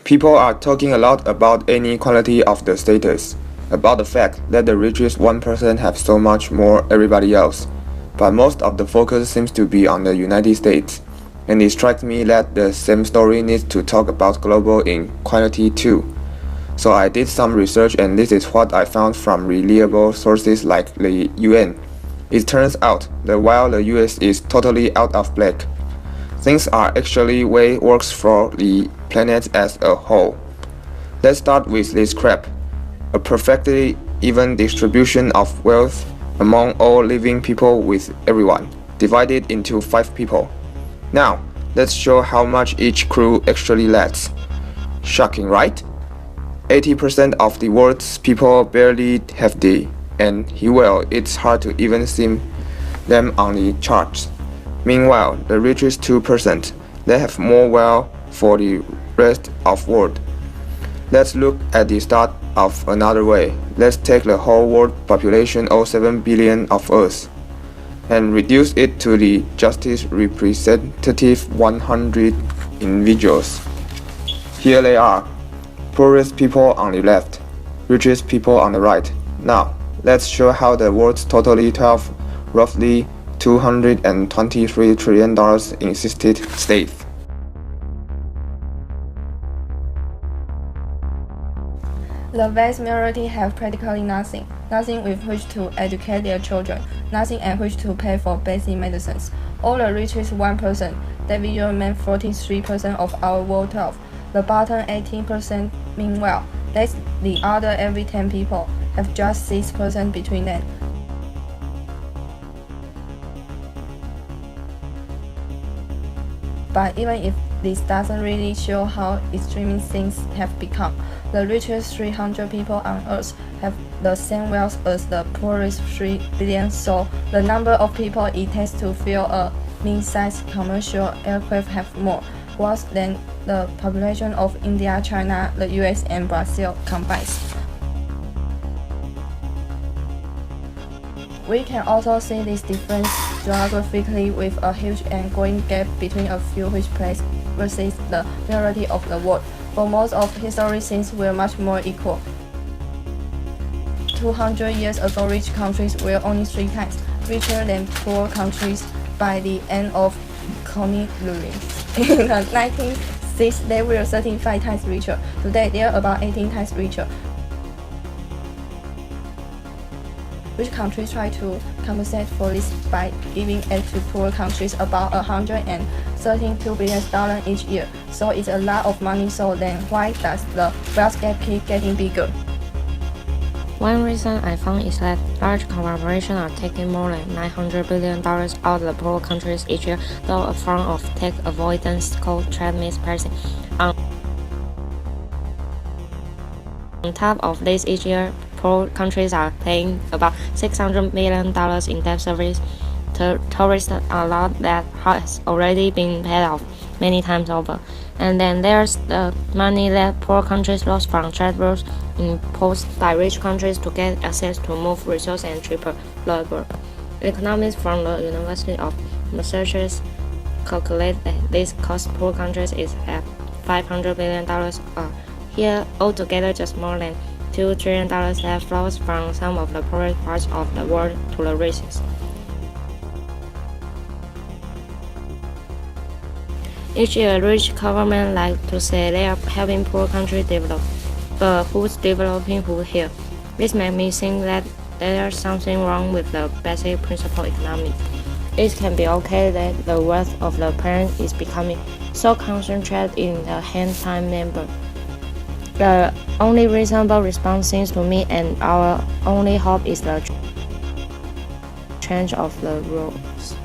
People are talking a lot about inequality of the status, about the fact that the richest 1% have so much more everybody else. But most of the focus seems to be on the United States, and it strikes me that the same story needs to talk about global inequality too. So I did some research, and this is what I found from reliable sources like the UN. It turns out that while the US is totally out of black, things are actually way worse for the planet as a whole. Let's start with this crap. A perfectly even distribution of wealth among all living people with everyone, divided into 5 people. Now, let's show how much each crew actually lets. Shocking, right? 80% of the world's people barely have the, and well, it's hard to even see them on the charts. Meanwhile, the richest 2%, they have more wealth for the rest of the world. Let's look at the start of another way. Let's take the whole world population of 7 billion of us and reduce it to the justice representative 100 individuals. Here they are. Poorest people on the left, richest people on the right. Now, let's show how the world's totally 12, roughly $223 trillion existed state. The vast majority have practically nothing with which to educate their children, nothing at which to pay for basic medicines. All the richest 1%, that will mean 43% of our world wealth. The bottom 18%, meanwhile, that's the other every 10 people, have just 6% between them. But even if this doesn't really show how extreme things have become, the richest 300 people on Earth have the same wealth as the poorest 3 billion, so the number of people it takes to fill a mid-sized commercial aircraft have more wealth than the population of India, China, the US, and Brazil combined. We can also see this difference geographically with a huge and growing gap between a few rich places versus the majority of the world. For most of history, things were much more equal. 200 years ago, rich countries were only 3 times richer than poor countries by the end of colonialism. In the 1960s, they were 35 times richer. Today, they are about 18 times richer. Rich countries try to compensate for this by giving aid to poor countries about $132 billion each year. So it's a lot of money, so then why does the wealth gap keep getting bigger? One reason I found is that large corporations are taking more than $900 billion out of the poor countries each year through a form of tax avoidance called trade mispricing. On top of this, each year, poor countries are paying about $600 million in debt service to tourists, a lot that has already been paid off many times over. And then there's the money that poor countries lose from trade rules imposed by rich countries to get access to more resources and cheaper labor. Economists from the University of Massachusetts calculate that this cost poor countries is at $500 billion a year. Altogether, just more than $2 trillion that flows from some of the poorest parts of the world to the richest. Each year, rich governments like to say they are helping poor countries develop, but who's developing who here? This makes me think that there's something wrong with the basic principle economics. It can be okay that the wealth of the parent is becoming so concentrated in the hand-time member. The only reasonable response seems to me, and our only hope is the change of the rules.